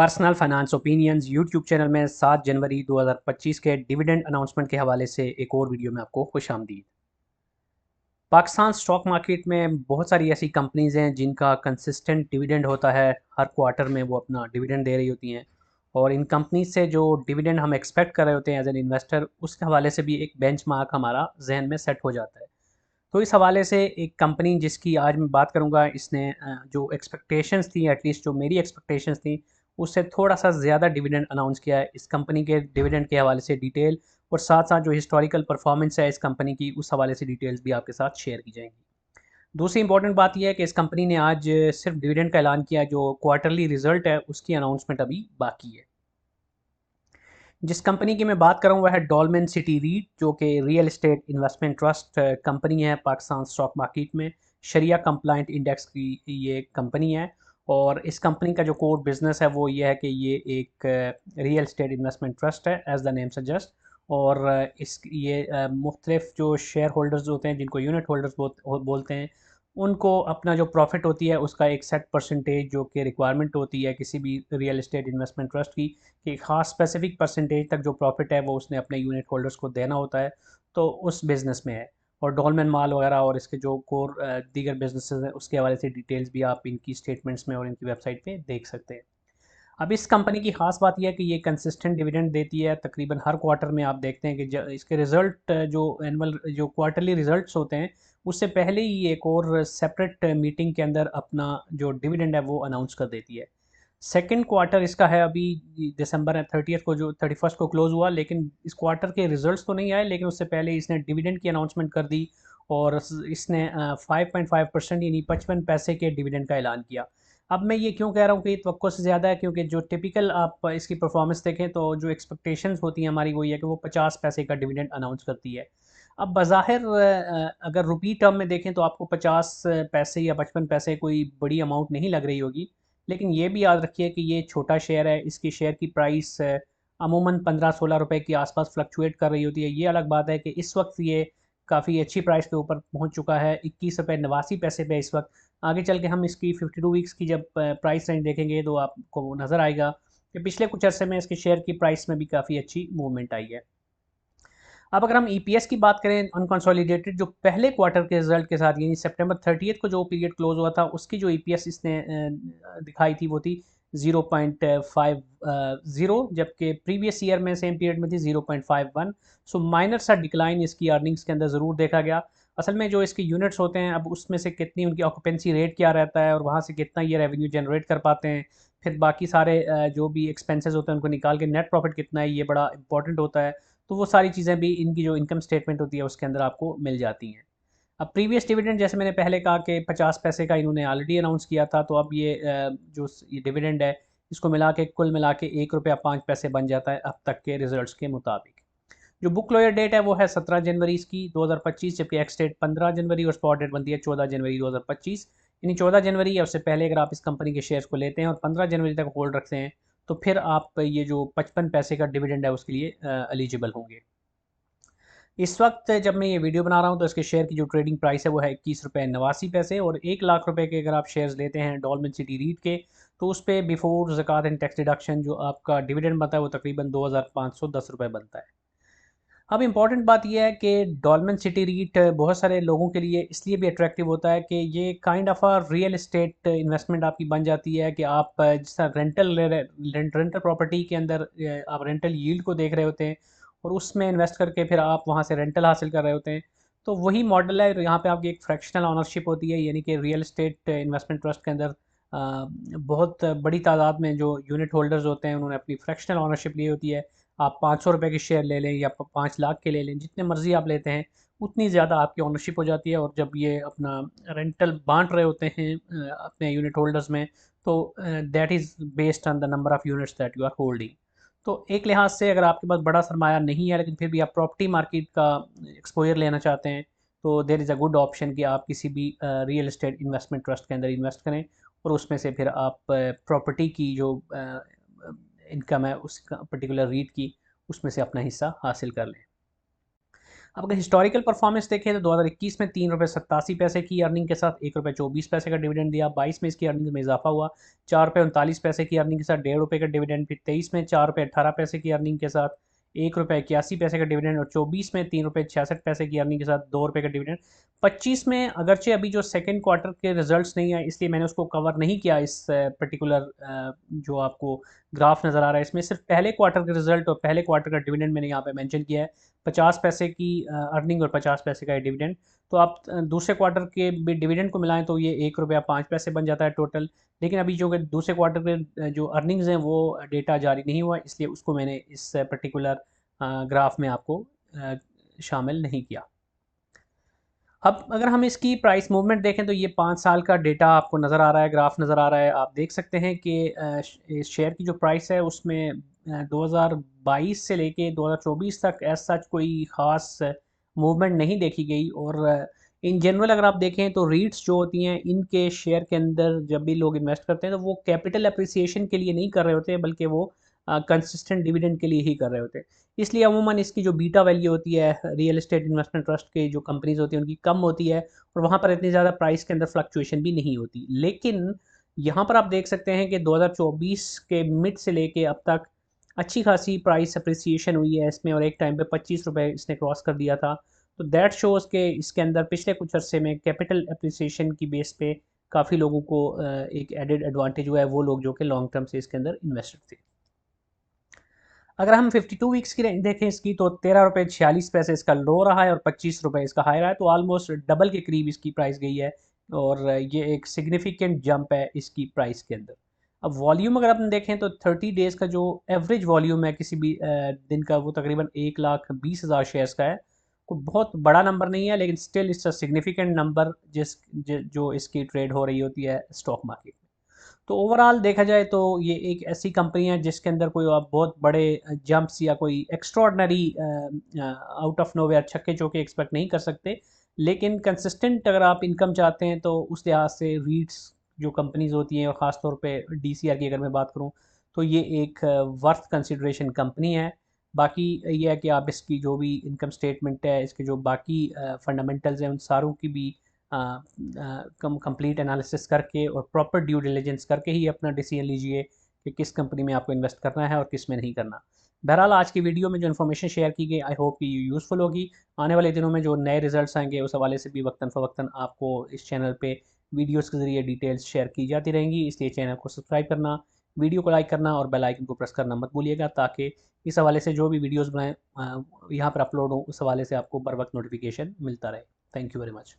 Personal finance opinions YouTube channel में 7 जनवरी 2025 के dividend announcement के हवाले से एक और वीडियो में आपको खुशामदीद। पाकिस्तान स्टॉक मार्केट में बहुत सारी ऐसी कंपनीज़ हैं जिनका कंसिस्टेंट डिविडेंड होता है। हर क्वार्टर में वो अपना डिविडेंड दे रही होती हैं और इन कंपनीज से जो डिविडेंड हम एक्सपेक्ट कर रहे होते हैं एज एन इन्वेस्टर, उसके हवाले से भी एक बेंचमार्क हमारा जहन में सेट हो जाता है। तो इस हवाले से एक कंपनी जिसकी आज मैं बात करूंगा, इसने जो एक्सपेक्टेशंस थी, एटलीस्ट जो मेरी एक्सपेक्टेशंस थी, उससे थोड़ा सा ज़्यादा डिविडेंड अनाउंस किया है। इस कंपनी के डिविडेंड के हवाले से डिटेल और साथ साथ जो हिस्टोरिकल परफॉर्मेंस है इस कंपनी की, उस हवाले से डिटेल्स भी आपके साथ शेयर की जाएंगी। दूसरी इंपॉर्टेंट बात यह है कि इस कंपनी ने आज सिर्फ डिविडेंड का ऐलान किया, जो क्वार्टरली रिजल्ट है उसकी अनाउंसमेंट अभी बाकी है। जिस कंपनी की मैं बात कर रहा हूँ वह है डॉलमेन सिटी रीट, जो कि real estate investment trust company है पाकिस्तान स्टॉक मार्केट में। शरिया कंप्लाइंट इंडेक्स की ये कंपनी है और इस कंपनी का जो कोर बिजनेस है वो ये है कि ये एक रियल एस्टेट इन्वेस्टमेंट ट्रस्ट है, एज द नेम सजेस्ट। और इस ये मुख्तलिफ जो शेयर होल्डर्स होते हैं, जिनको यूनिट होल्डर्स बोलते हैं, उनको अपना जो प्रॉफिट होती है उसका एक सेट परसेंटेज जो कि रिक्वायरमेंट होती है किसी भी रियल एस्टेट इन्वेस्टमेंट ट्रस्ट की, कि ख़ास स्पेसिफिक परसेंटेज तक जो प्रॉफिट है वो उसने अपने यूनिट होल्डर्स को देना होता है। तो उस बिज़नेस में है। और डॉलमेन माल वगैरह और इसके जो कोर दीगर बिजनेसेस हैं उसके हवाले से डिटेल्स भी आप इनकी स्टेटमेंट्स में और इनकी वेबसाइट पे देख सकते हैं। अब इस कंपनी की खास बात यह है कि ये कंसिस्टेंट डिविडेंड देती है तकरीबन हर क्वार्टर में। आप देखते हैं कि इसके रिजल्ट जो एनुअल जो क्वार्टरली रिजल्ट्स होते हैं, उससे पहले ही एक और सेपरेट मीटिंग के अंदर अपना जो डिविडेंड है वो अनाउंस कर देती है। सेकंड क्वार्टर इसका है अभी, दिसंबर 30 को, जो 31 को क्लोज हुआ, लेकिन इस क्वार्टर के रिजल्ट्स तो नहीं आए, लेकिन उससे पहले इसने डिविडेंड की अनाउंसमेंट कर दी और इसने 5.5% यानी 55 पैसे के डिविडेंड का ऐलान किया। अब मैं ये क्यों कह रहा हूँ कि तवक्को से ज़्यादा है, क्योंकि जो टिपिकल आप इसकी परफॉर्मेंस देखें तो जो एक्सपेक्टेशंस होती हैं हमारी वो ये है कि वो 50 पैसे का डिविडेंड अनाउंस करती है। अब बज़ाहिर अगर रुपी टर्म में देखें तो आपको 50 पैसे या 55 पैसे कोई बड़ी अमाउंट नहीं लग रही होगी, लेकिन ये भी याद रखिए कि ये छोटा शेयर है। इसकी शेयर की प्राइस अमूमन 15-16 रुपए के आसपास फ्लक्चुएट कर रही होती है। ये अलग बात है कि इस वक्त ये काफ़ी अच्छी प्राइस के ऊपर पहुंच चुका है, 21 रुपये 89 पैसे पे इस वक्त। आगे चल के हम इसकी 52 वीक्स की जब प्राइस रेंज देखेंगे तो आपको नज़र आएगा कि पिछले कुछ अरसे में इसके शेयर की प्राइस में भी काफ़ी अच्छी मूवमेंट आई है। अब अगर हम ईपीएस की बात करें अनकंसोलिडेटेड, जो पहले क्वार्टर के रिजल्ट के साथ, यानी सितंबर 30 को जो पीरियड क्लोज हुआ था, उसकी जो ईपीएस इसने दिखाई थी वो थी 0.50, जबकि प्रीवियस ईयर में सेम पीरियड में थी 0.51। सो माइनर सा डिक्लाइन इसकी अर्निंग्स के अंदर ज़रूर देखा गया। असल में जो इसके यूनिट्स होते हैं, अब उसमें से कितनी उनकी ऑक्यूपेंसी रेट क्या रहता है और वहाँ से कितना ये रेवेन्यू जनरेट कर पाते हैं, फिर बाकी सारे जो भी एक्सपेंसेस होते हैं उनको निकाल के नेट प्रॉफिट कितना है, ये बड़ा इंपॉर्टेंट होता है। तो वो सारी चीज़ें भी इनकी जो इनकम स्टेटमेंट होती है उसके अंदर आपको मिल जाती हैं। अब प्रीवियस डिविडेंड, जैसे मैंने पहले कहा कि 50 पैसे का इन्होंने ऑलरेडी अनाउंस किया था, तो अब ये जो ये डिविडेंड है इसको मिला के कुल मिला के 1 रुपया 5 पैसे बन जाता है अब तक के रिजल्ट्स के मुताबिक। जो बुक क्लोजर डेट है वो है 17 जनवरी इसकी 2025, जबकि एक्स डेट 15 जनवरी और स्पॉट डेट बनती है 14 जनवरी 2025। यानी 14 जनवरी या उससे पहले अगर आप इस कंपनी के शेयर्स को लेते हैं और 15 जनवरी तक होल्ड रखते हैं, तो फिर आप ये जो 55 पैसे का डिविडेंड है उसके लिए एलिजिबल होंगे। इस वक्त जब मैं ये वीडियो बना रहा हूँ तो इसके शेयर की जो ट्रेडिंग प्राइस है वो है 21 रुपये 89 पैसे, और 1 लाख रुपए के अगर आप शेयर्स लेते हैं डॉलमेन सिटी रीट के, तो उस पर बिफोर ज़कात एंड टैक्स डिडक्शन जो आपका डिविडेंड बनता है वो तकरीबन 2510 रुपये बनता है। अब इम्पॉर्टेंट बात यह है कि डॉलमेन सिटी रीट बहुत सारे लोगों के लिए इसलिए भी अट्रैक्टिव होता है कि ये kind of a real estate investment आपकी बन जाती है, कि आप जिस तरह रेंटल प्रॉपर्टी के अंदर आप रेंटल यील्ड को देख रहे होते हैं और उसमें इन्वेस्ट करके फिर आप वहाँ से रेंटल हासिल कर रहे होते हैं। तो वही मॉडल है, यहाँ पे आपकी एक फ्रैक्शनल ऑनरशिप होती है, यानी कि रियल एस्टेट इन्वेस्टमेंट ट्रस्ट के अंदर बहुत बड़ी तादाद में जो यूनिट होल्डर्स होते हैं उन्होंने अपनी फ्रैक्शनल ऑनरशिप ली होती है। आप 500 रुपये के शेयर ले लें या 5 लाख के ले लें, जितने मर्जी आप लेते हैं उतनी ज़्यादा आपकी ओनरशिप हो जाती है। और जब ये अपना रेंटल बांट रहे होते हैं अपने यूनिट होल्डर्स में, तो that is based on the number of units that you are holding. तो एक लिहाज से अगर आपके पास बड़ा सरमाया नहीं है लेकिन फिर भी आप प्रॉपर्टी मार्केट का एक्सपोजर लेना चाहते हैं, तो there is a good option कि आप किसी भी रियल एस्टेट इन्वेस्टमेंट ट्रस्ट के अंदर इन्वेस्ट करें और उसमें से फिर आप प्रॉपर्टी की जो इनकम है उस पर्टिकुलर रीट की, उसमें से अपना हिस्सा हासिल कर लें। अब अगर हिस्टोरिकल परफॉर्मेंस देखें तो 2021 में 3 रुपये 87 पैसे की अर्निंग के साथ 1 रुपये 24 पैसे का डिविडेंड दिया। 22 में इसकी अर्निंग में इजाफा हुआ, 4 रुपये 39 पैसे की अर्निंग के साथ 1.5 रुपये का डिविडेंड। फिर 23 में 4 रुपये 18 पैसे की अर्निंग के साथ 1 रुपये 81 पैसे का डिविडेंड। और 24 में 3 रुपये 66 पैसे की अर्निंग के साथ 2 रुपये का डिविडेंड। 25 में अगरचे अभी जो सेकेंड क्वार्टर के रिजल्ट्स नहीं आए इसलिए मैंने उसको कवर नहीं किया इस पर्टिकुलर जो आपको ग्राफ नज़र आ रहा है इसमें सिर्फ पहले क्वार्टर के रिजल्ट और पहले क्वार्टर का डिविडेंड मैंने यहाँ पे मेंशन किया है। 50 पैसे की अर्निंग और 50 पैसे का डिविडेंड। तो आप दूसरे क्वार्टर के भी डिविडेंड को मिलाएं तो ये 1 रुपया 5 पैसे बन जाता है टोटल। लेकिन अभी जो दूसरे क्वार्टर के जो अर्निंग्स हैं वो डेटा जारी नहीं हुआ, इसलिए उसको मैंने इस पर्टिकुलर ग्राफ में आपको शामिल नहीं किया। अब अगर हम इसकी प्राइस मूवमेंट देखें तो ये 5 साल का डेटा आपको नज़र आ रहा है, ग्राफ नज़र आ रहा है। आप देख सकते हैं कि इस शेयर की जो प्राइस है उसमें 2022 से लेके 2024 तक एज सच कोई ख़ास मूवमेंट नहीं देखी गई। और इन जनरल अगर आप देखें तो रीट्स जो होती हैं इनके शेयर के अंदर जब भी लोग इन्वेस्ट करते हैं तो वो कैपिटल अप्रिसिएशन के लिए नहीं कर रहे होते बल्कि वो कंसिस्टेंट डिविडेंड के लिए ही कर रहे होते हैं। इसलिए अमूमन इसकी जो बीटा वैल्यू होती है रियल एस्टेट इन्वेस्टमेंट ट्रस्ट के जो कंपनीज होती हैं उनकी कम होती है और वहाँ पर इतनी ज़्यादा प्राइस के अंदर फ्लक्चुएशन भी नहीं होती। लेकिन यहाँ पर आप देख सकते हैं कि 2024 के मिड से लेके अब तक अच्छी खासी प्राइस अप्रिसिएशन हुई है इसमें और एक टाइम पे 25 रुपये इसने क्रॉस कर दिया था। तो दैट शोज़ के इसके अंदर पिछले कुछ अरसे में कैपिटल अप्रिसिएशन की बेस पे काफ़ी लोगों को एक एडेड एडवांटेज हुआ है, वो लोग जो कि लॉन्ग टर्म से इसके अंदर इन्वेस्टेड थे। अगर हम 52 वीक्स की रेंज देखें इसकी तो 13 रुपये 46 पैसे इसका लो रहा है और 25 रुपये इसका हाई रहा है, तो ऑलमोस्ट डबल के करीब इसकी प्राइस गई है और ये एक सिग्निफिकेंट जंप है इसकी प्राइस के अंदर। अब वॉल्यूम अगर अपन देखें तो 30 डेज़ का जो एवरेज वॉल्यूम है किसी भी दिन का वो तकरीबन 1,20,000 शेयर्स का है। कोई बहुत बड़ा नंबर नहीं है लेकिन still it's a significant number जो इसकी ट्रेड हो रही होती है स्टॉक मार्केट में। तो ओवरऑल देखा जाए तो ये एक ऐसी कंपनी है जिसके अंदर कोई आप बहुत बड़े जंप्स या कोई एक्स्ट्रॉर्डनरी आउट ऑफ नोवेयर छक्के चौके एक्सपेक्ट नहीं कर सकते। लेकिन कंसिस्टेंट अगर आप इनकम चाहते हैं तो उस लिहाज से रीट्स जो कंपनीज होती हैं और ख़ासतौर पे डीसीआर की अगर मैं बात करूं तो ये एक वर्थ कंसिडरेशन कंपनी है। बाकी ये है कि आप इसकी जो भी इनकम स्टेटमेंट है इसके जो बाकी फंडामेंटल्स हैं उन सारों की भी कंप्लीट एनालिसिस करके और प्रॉपर ड्यू डिलिजेंस करके ही अपना डिसीजन लीजिए कि किस कंपनी में आपको इन्वेस्ट करना है और किस में नहीं करना। बहरहाल आज की वीडियो में जो इन्फॉर्मेशन शेयर की गई आई होप कि यूज़फुल होगी। आने वाले दिनों में जो नए रिजल्ट्स आएंगे उस हवाले से भी वक्तन फ़वक्तन आपको इस चैनल पे वीडियोस के ज़रिए डिटेल्स शेयर की जाती रहेंगी, इसलिए चैनल को सब्सक्राइब करना, वीडियो को लाइक करना और बेल आइकन को प्रेस करना मत भूलिएगा ताकि इस हवाले से जो भी वीडियोज़ बनाएँ यहाँ पर अपलोड हो उस हवाले से आपको बर वक्त नोटिफिकेशन मिलता रहे। Thank you very much.